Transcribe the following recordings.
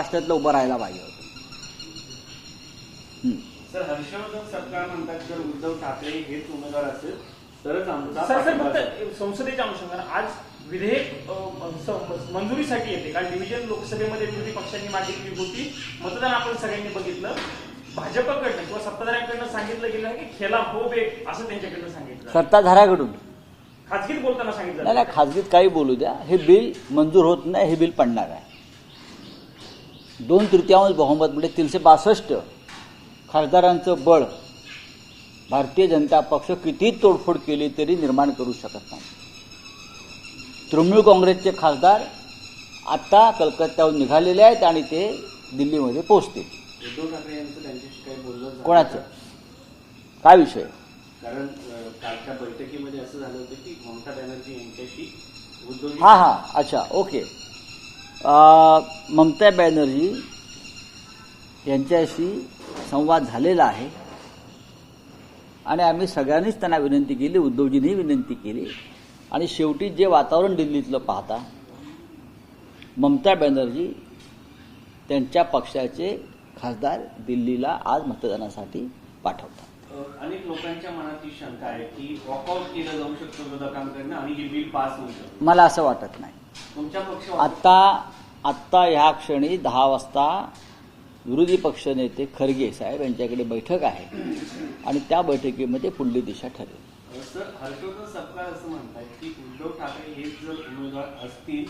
महाराष्ट्रातलं उभं राहायला पाहिजे होतं. सर, हर्षवर्धन सपकाळ म्हणतात जर उद्धव ठाकरे हेच उमेदवार असेल तरच आमचा फक्त संसदेच्या अनुषंगाने आज विधेयक मंजुरीसाठी येते. कारण डिव्हिजन लोकसभेमध्ये विरोधी पक्षांनी मागितली होती, मतदान आपण सगळ्यांनी बघितलं. भाजपकडनं किंवा सत्ताधाऱ्यांकडनं सांगितलं गेलं आहे की खेला हो बे असं त्यांच्याकडनं सांगितलं. सत्ताधाऱ्याकडून खाजगीत बोलताना सांगितलं नाही, खाजगीत काही बोलू द्या, हे बिल मंजूर होत नाही, हे बिल पडणार आहे. 2/3 बहुमत म्हणजे 362 खासदारांचं बळ भारतीय जनता पक्ष किती तोडफोड केली तरी निर्माण करू शकत नाही. तृणमूल काँग्रेसचे खासदार आता कलकत्त्याहून निघालेले आहेत आणि ते दिल्लीमध्ये पोहोचतील. उद्धव ठाकरे यांचं त्यांच्याशी काही बोलणं कोणाचं काय विषय? कारण कालच्या बैठकीमध्ये असं झालं होतं की ममता बॅनर्जी यांच्याशी उद्धव अच्छा, ओके. ममता बॅनर्जी यांच्याशी संवाद झालेला आहे आणि आम्ही सगळ्यांनीच त्यांना विनंती केली, उद्धवजींनी विनंती केली आणि शेवटी जे वातावरण दिल्लीतलं पाहता ममता बॅनर्जी त्यांच्या पक्षाचे खासदार दिल्लीला आज मतदानासाठी पाठवतात. अनेक लोकांच्या मनात ही शंका आहे की वॉकआउट केलं जाऊ शकतं विरोधकांकडनं आणि हे बिल पास होऊ शकतं. मला असं वाटत नाही. तुमच्या पक्ष आत्ता ह्या क्षणी 10 वाजता विरोधी पक्षनेते खरगे साहेब यांच्याकडे बैठक आहे आणि त्या बैठकीमध्ये पुढली दिशा ठरेल. सर, हर्षवर्धन सपकाळ असं म्हणतात की उद्धव ठाकरे हेच जर उमेदवार असतील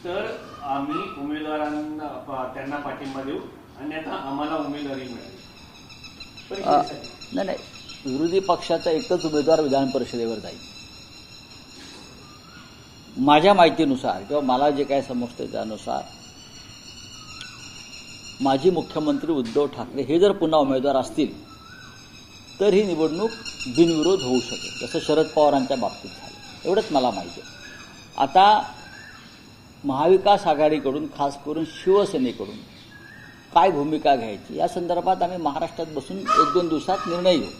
तर आम्ही उमेदवारांना त्यांना पाठिंबा देऊ आणि आता आम्हाला उमेदवारी मिळेल. नाही, विरोधी पक्षाचा एकच उमेदवार विधान परिषदेवर जाईल. माझ्या माहितीनुसार किंवा मला जे काय समजतं त्यानुसार माजी मुख्यमंत्री उद्धव ठाकरे हे जर पुन्हा उमेदवार असतील तर ही निवडणूक बिनविरोध होऊ शकेल, जसं शरद पवारांच्या बाबतीत झालं. एवढंच मला माहिती आहे. आता महाविकास आघाडीकडून खास करून शिवसेनेकडून काय भूमिका घ्यायची या संदर्भात आम्ही महाराष्ट्रात बसून 1-2 दिवसात निर्णय घेऊ.